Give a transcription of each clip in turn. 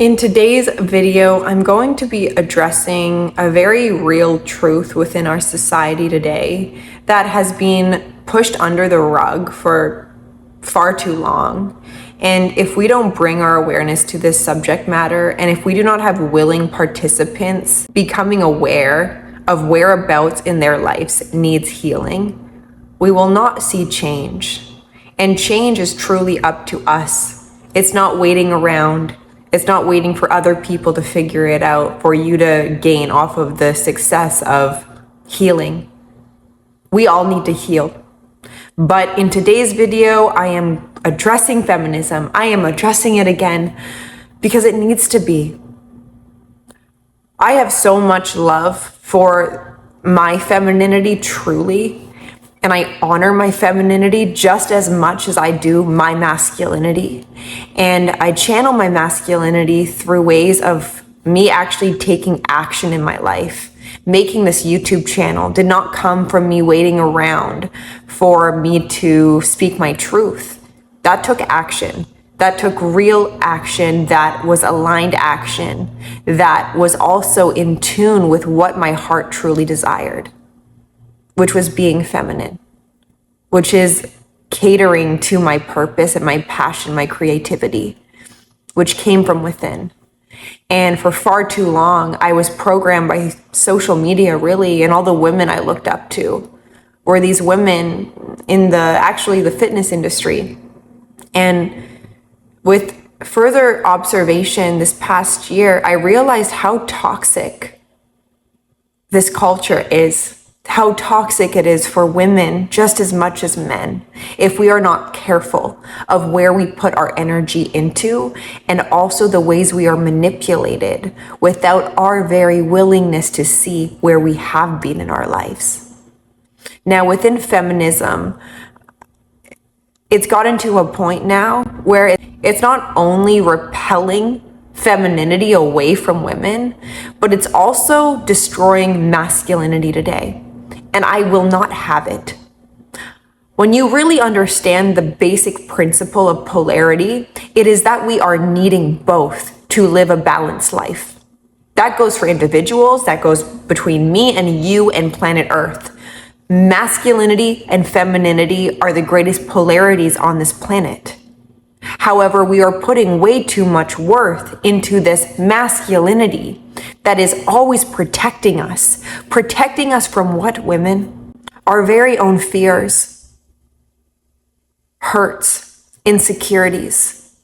In today's video, I'm going to be addressing a very real truth within our society today that has been pushed under the rug for far too long. And if we don't bring our awareness to this subject matter, and if we do not have willing participants becoming aware of whereabouts in their lives needs healing, we will not see change. And change is truly up to us. It's not waiting around. It's not waiting for other people to figure it out for you to gain off of the success of healing. We all need to heal. But in today's video, I am addressing feminism. I am addressing it again because it needs to be. I have so much love for my femininity, truly. And I honor my femininity just as much as I do my masculinity. And I channel my masculinity through ways of me actually taking action in my life. Making this YouTube channel did not come from me waiting around for me to speak my truth. That took action. That took real action, that was aligned action, that was also in tune with what my heart truly desired, which was being feminine, which is catering to my purpose and my passion, my creativity, which came from within. And for far too long, I was programmed by social media, really, and all the women I looked up to were these women in the fitness industry. And with further observation this past year, I realized how toxic this culture is. How toxic it is for women just as much as men if we are not careful of where we put our energy into, and also the ways we are manipulated without our very willingness to see where we have been in our lives. Now, within feminism, it's gotten to a point now where it's not only repelling femininity away from women, but it's also destroying masculinity today. And I will not have it. When you really understand the basic principle of polarity, it is that we are needing both to live a balanced life. That goes for individuals, that goes between me and you and planet Earth. Masculinity and femininity are the greatest polarities on this planet. However, we are putting way too much worth into this masculinity that is always protecting us. Protecting us from what, women? Our very own fears, hurts, insecurities.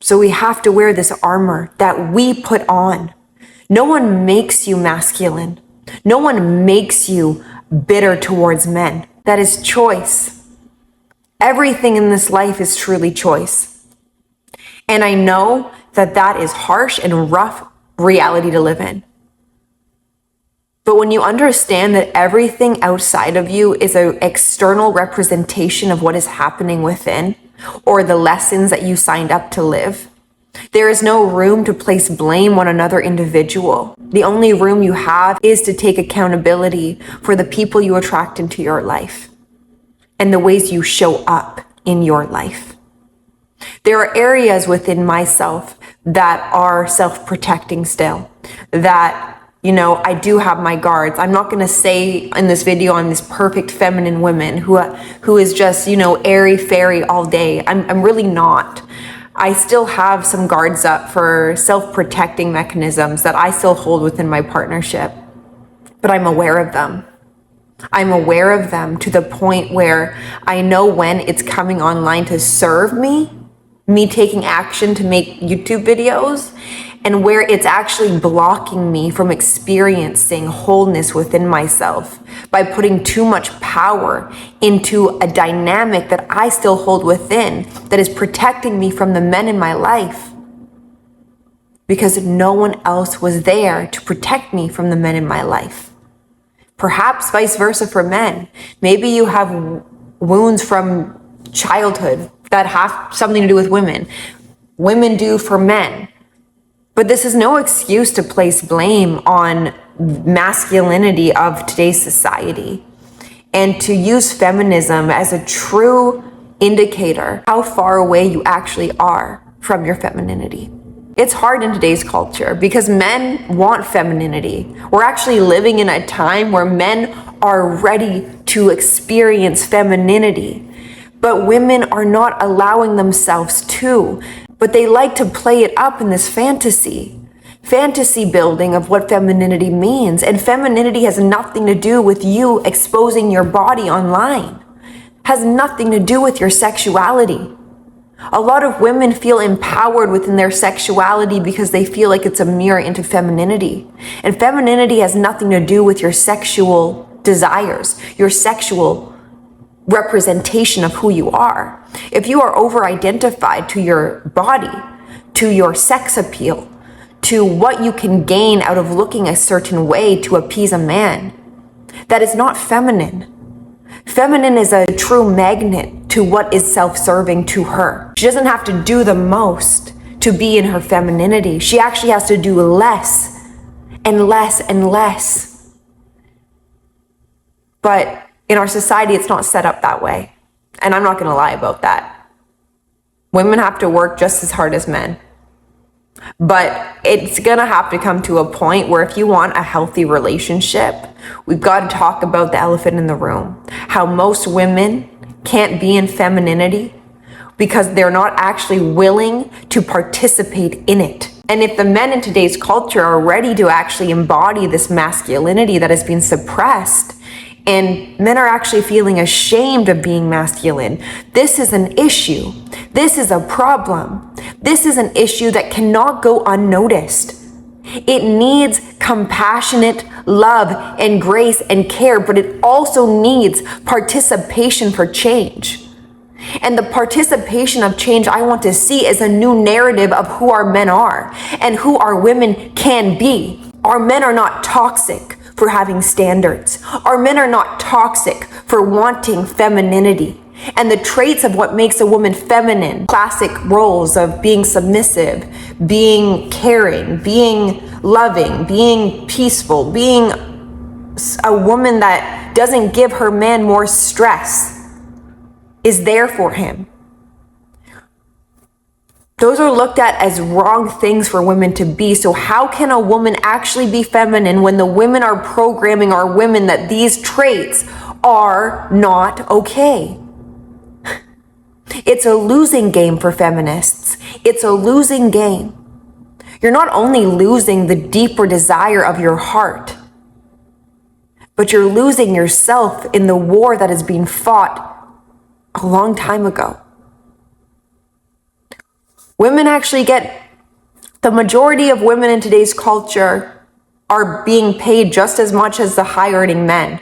So we have to wear this armor that we put on. No one makes you masculine. No one makes you bitter towards men. That is choice. Everything in this life is truly choice. And I know that that is harsh and rough reality to live in. But when you understand that everything outside of you is an external representation of what is happening within, or the lessons that you signed up to live, there is no room to place blame on another individual. The only room you have is to take accountability for the people you attract into your life and the ways you show up in your life. There are areas within myself that are self-protecting still, that, I do have my guards. I'm not going to say in this video I'm this perfect feminine woman who is just, airy fairy all day. I'm really not. I still have some guards up for self-protecting mechanisms that I still hold within my partnership, but I'm aware of them. I'm aware of them to the point where I know when it's coming online to serve me taking action to make YouTube videos, and where it's actually blocking me from experiencing wholeness within myself by putting too much power into a dynamic that I still hold within that is protecting me from the men in my life, because no one else was there to protect me from the men in my life. Perhaps vice versa for men. Maybe you have wounds from childhood that have something to do with women. Women do for men. But this is no excuse to place blame on masculinity of today's society, and to use feminism as a true indicator how far away you actually are from your femininity. It's hard in today's culture because men want femininity. We're actually living in a time where men are ready to experience femininity, but women are not allowing themselves to. But they like to play it up in this fantasy building of what femininity means. And femininity has nothing to do with you exposing your body online. Has nothing to do with your sexuality. A lot of women feel empowered within their sexuality because they feel like it's a mirror into femininity. And femininity has nothing to do with your sexual desires, your sexual representation of who you are. If you are over-identified to your body, to your sex appeal, to what you can gain out of looking a certain way to appease a man, that is not feminine. Feminine is a true magnet to what is self-serving to her. She doesn't have to do the most to be in her femininity. She actually has to do less and less and less. But in our society, it's not set up that way. And I'm not going to lie about that. Women have to work just as hard as men. But it's going to have to come to a point where if you want a healthy relationship, we've got to talk about the elephant in the room. How most women can't be in femininity because they're not actually willing to participate in it. And if the men in today's culture are ready to actually embody this masculinity that has been suppressed, and men are actually feeling ashamed of being masculine, this is an issue. This is a problem. This is an issue that cannot go unnoticed. It needs compassionate love and grace and care, but it also needs participation for change. And the participation of change I want to see is a new narrative of who our men are and who our women can be. Our men are not toxic for having standards. Our men are not toxic for wanting femininity. And the traits of what makes a woman feminine, classic roles of being submissive, being caring, being loving, being peaceful, being a woman that doesn't give her man more stress, is there for him. Those are looked at as wrong things for women to be. So how can a woman actually be feminine when the women are programming our women that these traits are not okay? It's a losing game for feminists. It's a losing game. You're not only losing the deeper desire of your heart, but you're losing yourself in the war that is being fought a long time ago. Women actually the majority of women in today's culture are being paid just as much as the high earning men.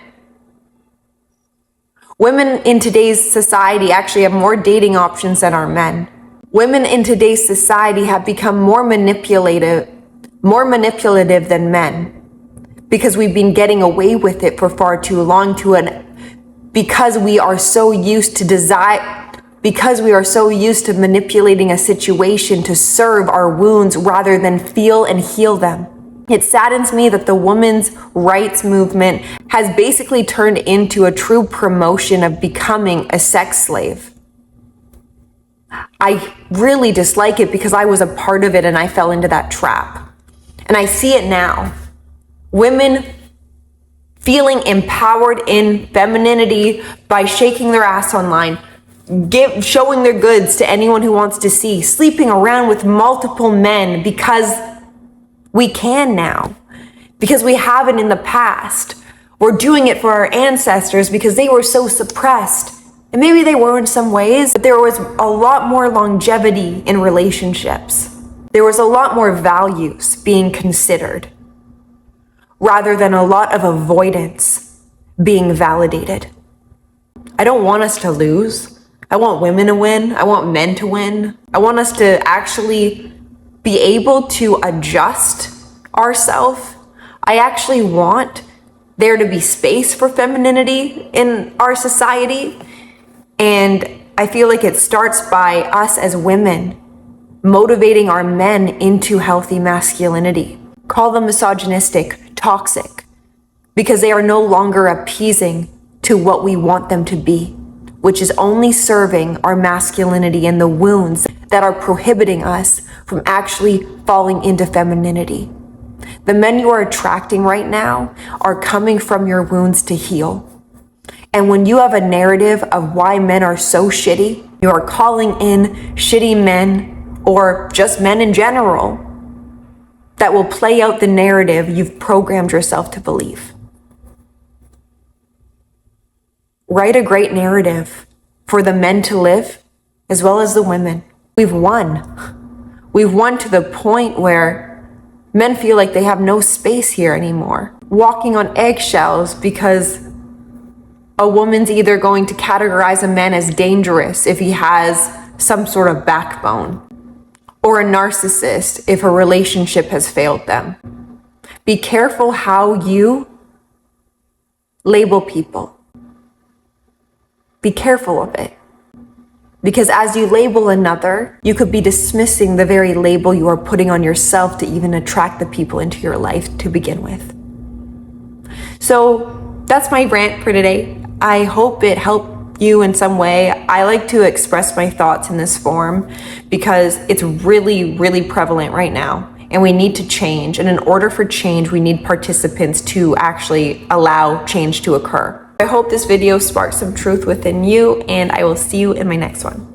Women in today's society actually have more dating options than our men. Women in today's society have become more manipulative than men because we've been getting away with it for far too long because we are so used to manipulating a situation to serve our wounds rather than feel and heal them. It saddens me that the women's rights movement has basically turned into a true promotion of becoming a sex slave. I really dislike it because I was a part of it and I fell into that trap. And I see it now. Women feeling empowered in femininity by shaking their ass online, showing their goods to anyone who wants to see, sleeping around with multiple men because we can now, because we haven't in the past. We're doing it for our ancestors because they were so suppressed. And maybe they were in some ways, but there was a lot more longevity in relationships. There was a lot more values being considered, rather than a lot of avoidance being validated. I don't want us to lose. I want women to win. I want men to win. I want us to actually be able to adjust ourselves. I actually want there to be space for femininity in our society. And I feel like it starts by us as women motivating our men into healthy masculinity. Call them misogynistic, toxic, because they are no longer appeasing to what we want them to be. which is only serving our masculinity and the wounds that are prohibiting us from actually falling into femininity. The men you are attracting right now are coming from your wounds to heal. And when you have a narrative of why men are so shitty, you are calling in shitty men or just men in general that will play out the narrative you've programmed yourself to believe. Write a great narrative for the men to live as well as the women. We've won. We've won to the point where men feel like they have no space here anymore, walking on eggshells because a woman's either going to categorize a man as dangerous if he has some sort of backbone, or a narcissist if a relationship has failed them. Be careful how you label people. Be careful of it. Because as you label another, you could be dismissing the very label you are putting on yourself to even attract the people into your life to begin with. So that's my rant for today. I hope it helped you in some way. I like to express my thoughts in this form because it's really, really prevalent right now. And we need to change. And in order for change, we need participants to actually allow change to occur. I hope this video sparks some truth within you, and I will see you in my next one.